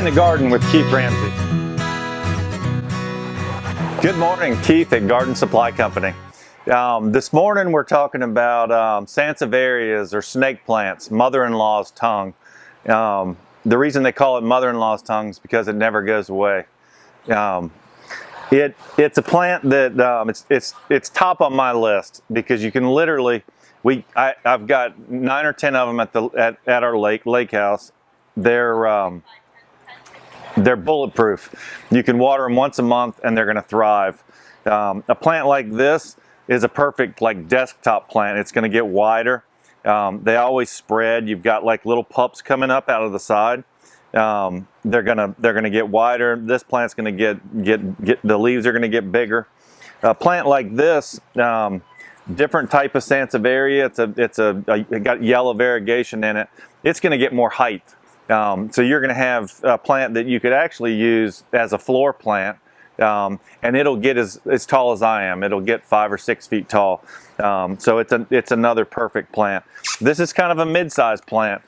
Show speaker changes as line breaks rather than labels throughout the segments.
in the Garden with Keith Ramsey. Good morning, Keith at Garden Supply Company. This morning we're talking about sansavierias or snake plants, mother-in-law's tongue. The reason they call it mother-in-law's tongue is because it never goes away. It's a plant that it's top on my list because you can literally I've got 9 or 10 of them at our lake house. They're bulletproof. You can water them once a month and they're going to thrive. A plant like this is a perfect desktop plant. It's going to get wider. They always spread. You've got like little pups coming up out of the side. They're gonna get wider. This plant's gonna get the leaves are gonna get bigger. A plant like this, different type of sansavieria. It got yellow variegation in it. It's gonna get more height. So you're gonna have a plant that you could actually use as a floor plant, and it'll get as tall as I am. It'll get 5 or 6 feet tall. So it's another perfect plant. This is kind of a mid-sized plant.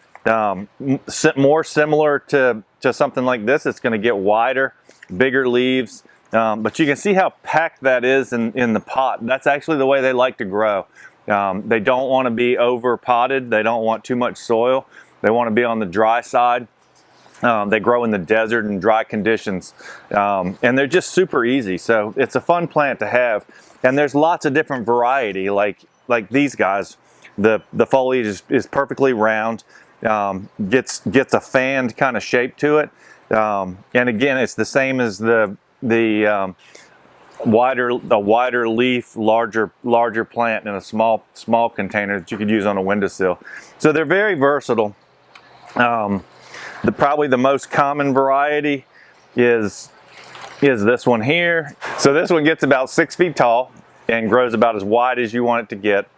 More similar to something like this. It's going to get wider, bigger leaves, but you can see how packed that is in the pot. That's actually the way they like to grow. They don't want to be over potted. They don't want too much soil. They want to be on the dry side. They grow in the desert and dry conditions, and they're just super easy. So it's a fun plant to have, and there's lots of different variety like these guys. The foliage is perfectly round. Gets a fanned kind of shape to it, and again, it's the same as the wider leaf, larger plant in a small container that you could use on a windowsill. So they're very versatile. Probably the most common variety is this one here. So this one gets about 6 feet tall and grows about as wide as you want it to get.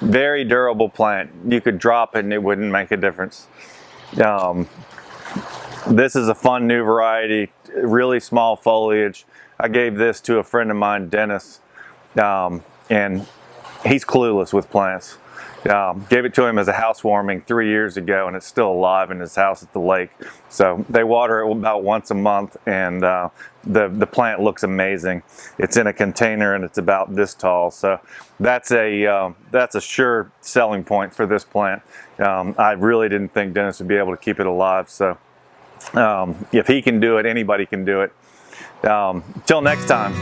Very durable plant. You could drop it and it wouldn't make a difference. This is a fun new variety, really small foliage. I gave this to a friend of mine, Dennis, and he's clueless with plants. Gave it to him as a housewarming 3 years ago, and it's still alive in his house at the lake. So they water it about once a month, and the plant looks amazing. It's in a container and it's about this tall. So that's a sure selling point for this plant. I really didn't think Dennis would be able to keep it alive. So if he can do it, anybody can do it. Till next time.